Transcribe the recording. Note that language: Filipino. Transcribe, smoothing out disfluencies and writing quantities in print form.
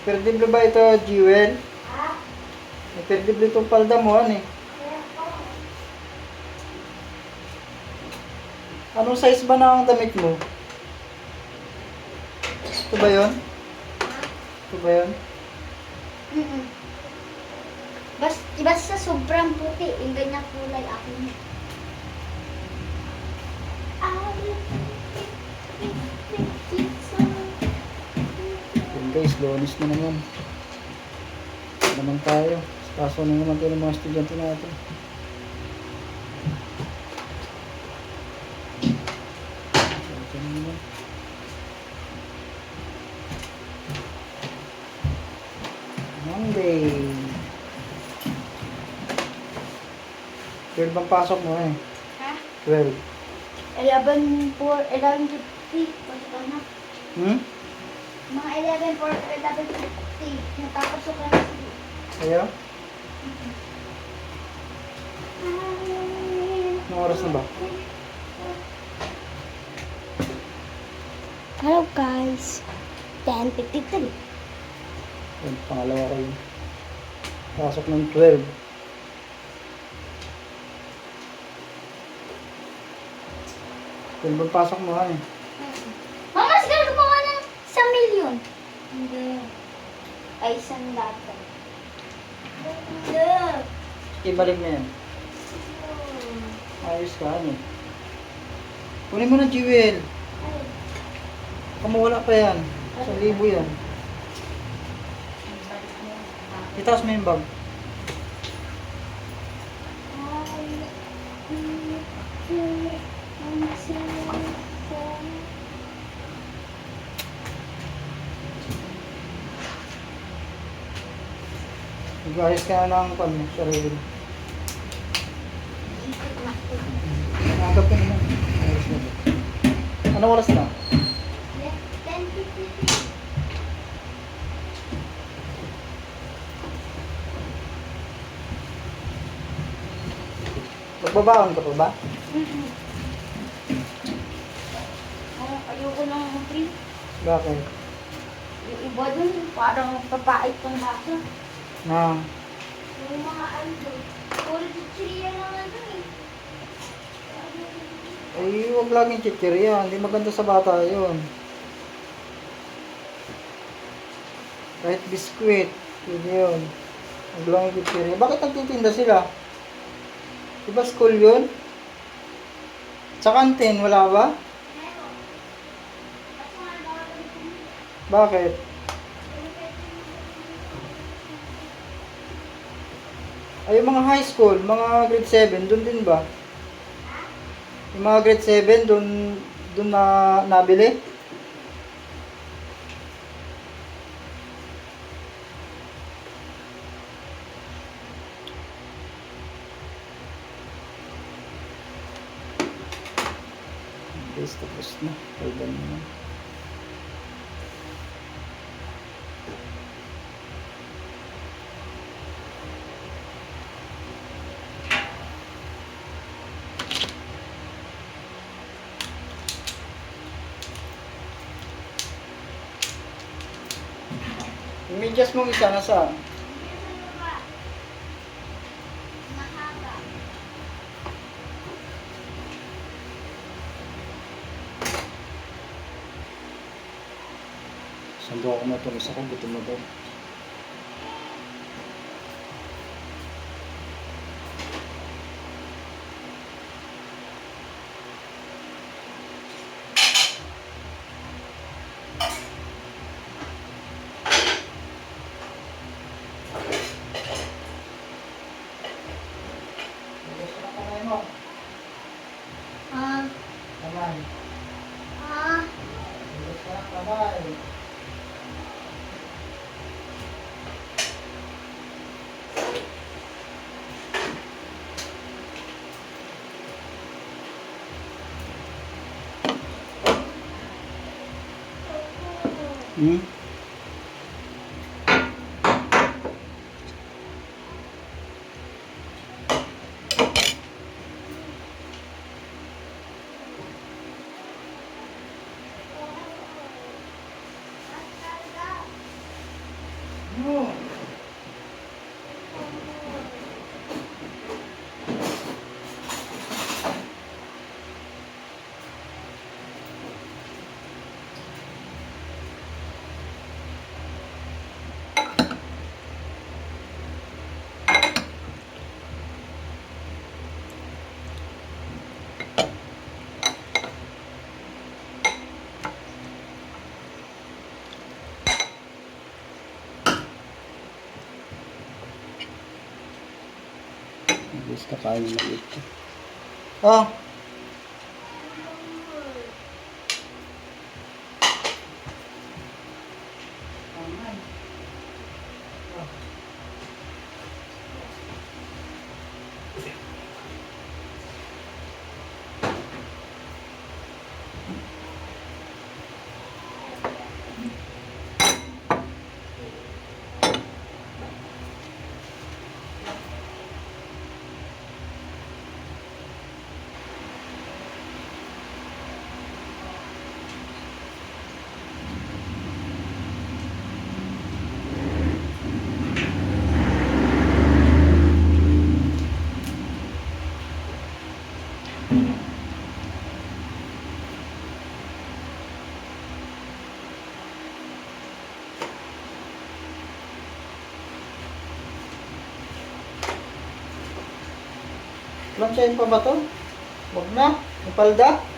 Perdible ba ito, Jewel? Perdible itong palda mo, ano eh? Anong size ba na ang damit mo? Ito ba yun? Ito ba yun? Basta sobrang puti, yung ganyan kulay ako. Yun guys, lunes na naman. Naman tayo. Kaso na naman tayo ng mga estudyante natin. Ito na naman. Monday. 12 bang pasok mo eh? Ha? 12. 11:50. Pasok ka na. Mga 11:50. Natapos ka na. Ayaw? Anong oras na ba? Hello guys. 10:53. Yung pangalawa ko yun. Pasok ng 12. Yung bang pasok mo eh? Mama, siguro gumawa ng 1,000,000. Hindi. Ay, 100. Hindi. Ibalik mo yan. Ayos ka ano. Kunin mo na, Jewel. Baka mawala pa yan. 1,000 yan. Itaas mo yung bag. Mag-ayos ka na ng sarili. Nagagap ka naman. Ayos na ba? Anong oras na? 10:53. Magbabaon ka pa ba? Ayoko ng free. Bakit? Yung iba dun, parang papait ng baso. Na, Yung mga ano dun, puro chichirya lang ano eh. ay huwag laging chichirya. Hindi maganda sa bata yun. Kahit biskwit. Yun yun. Huwag laging chichirya. Bakit nagtitinda sila? Diba school yun? Sa kantin, wala ba? Bakit? Ay, yung mga high school, mga grade 7, dun din ba? Yung mga grade 7, dun na nabili? Guys, tapos na. Pwede na. Yung medyas mong isa nasa? Sando ako na itong isa ko, gutom na daw. Ah, Kamay. ah, Bilis ka ng kamay. Hmm? Gusto kakain maliit ka. Ah. Planchain pa ba to? Huwag na. Yung palda.